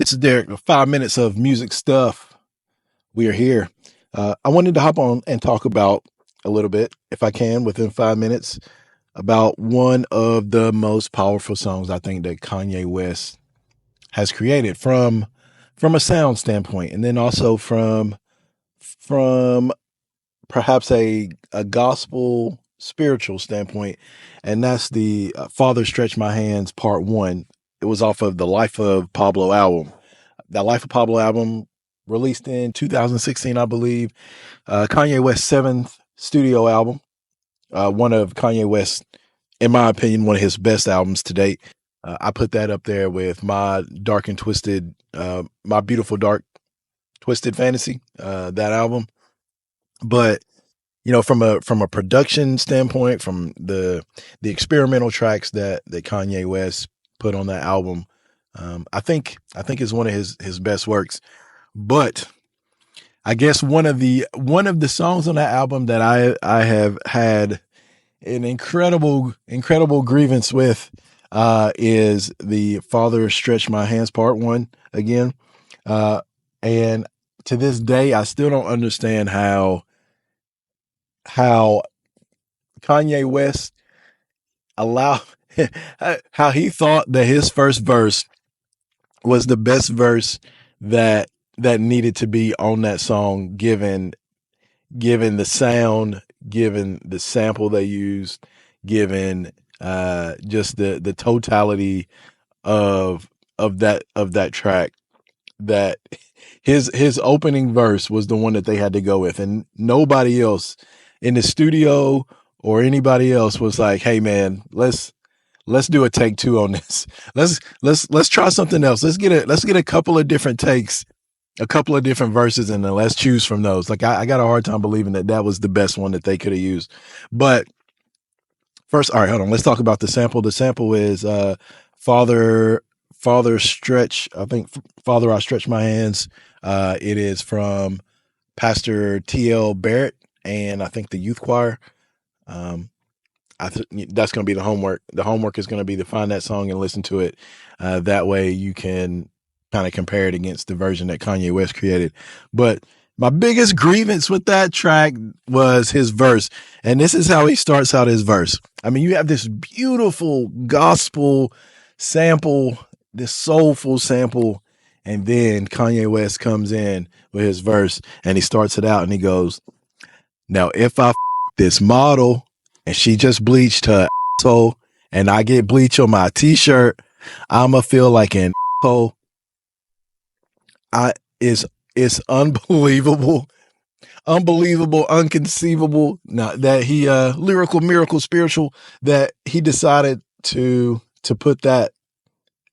This is Derrick with 5 minutes of music stuff. We are here. I wanted to hop on and talk about a little bit, if I can, within 5 minutes, about one of the most powerful songs I think that Kanye West has created from a sound standpoint, and then also from perhaps a gospel spiritual standpoint, and that's the Father Stretch My Hands Part One. It was off of the Life of Pablo album. That Life of Pablo album released in 2016, I believe. Kanye West's seventh studio album. One of Kanye West, in my opinion, one of his best albums to date. I put that up there with my dark and twisted, my beautiful dark twisted fantasy. That album, but from a production standpoint, from the experimental tracks that Kanye West put on that album, I think is one of his best works. But I guess one of the songs on that album that I have had an incredible grievance with is the Father Stretch My Hands Part One again. And to this day, I still don't understand how Kanye West allow how he thought that his first verse was the best verse that needed to be on that song, given the sound, given the sample they used, given just the totality of that track. That his opening verse was the one that they had to go with, and nobody else in the studio or anybody else was like, "Hey man, let's do a take two on this. Let's try something else. Let's get a couple of different takes, a couple of different verses, and then let's choose from those." Like I got a hard time believing that was the best one that they could have used. But first, all right, hold on. Let's talk about the sample. The sample is Father Father Stretch. I think Father I Stretch My Hands. It is from Pastor T.L. Barrett and I think the youth choir. Um, that's going to be the homework. The homework is going to be to find that song and listen to it. That way you can kind of compare it against the version that Kanye West created. But my biggest grievance with that track was his verse. And this is how he starts out his verse. I mean, you have this beautiful gospel sample, this soulful sample, and then Kanye West comes in with his verse and he starts it out and he goes, "Now, if I this model and she just bleached her asshole and I get bleach on my t-shirt, I'ma feel like an asshole." It's unbelievable, unconceivable. Now that he lyrical miracle spiritual that he decided to put that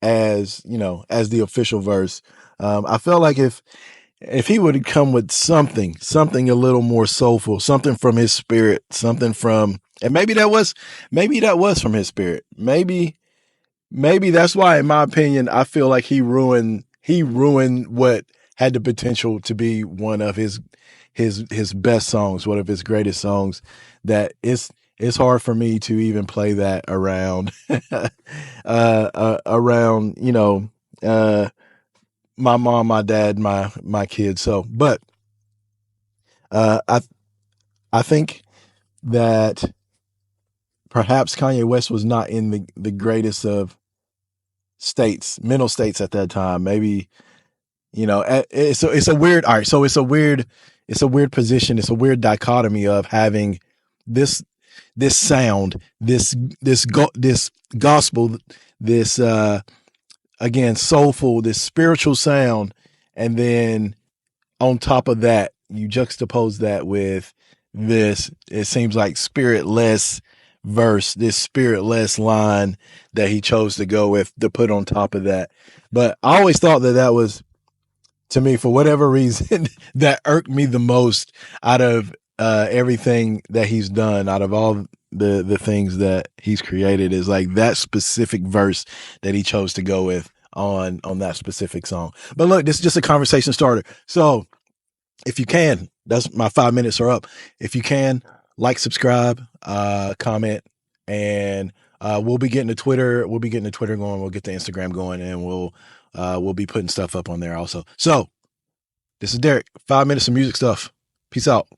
as as the official verse. I felt like if he would have come with something a little more soulful, something from his spirit, something from, and maybe that was from his spirit. Maybe that's why, in my opinion, I feel like he ruined what had the potential to be one of his best songs, one of his greatest songs. That it's hard for me to even play that around around my mom, my dad, my kids. So, but uh, I I think that perhaps Kanye West was not in the greatest of mental states at that time. Maybe it's a weird. All right, so it's a weird position. It's a weird dichotomy of having this this sound, this gospel, this again soulful, this spiritual sound, and then on top of that, you juxtapose that with this, it seems like spiritless verse, this spiritless line that he chose to go with to put on top of that. But I always thought that was, to me, for whatever reason, that irked me the most out of everything that he's done, out of all the things that he's created, is like that specific verse that he chose to go with on that specific song. But look, this is just a conversation starter. So if you can, that's my 5 minutes are up. If you can, like, subscribe, comment, and we'll be getting the Twitter going. We'll get the Instagram going, and we'll be putting stuff up on there also. So this is Derrick. 5 minutes of music stuff. Peace out.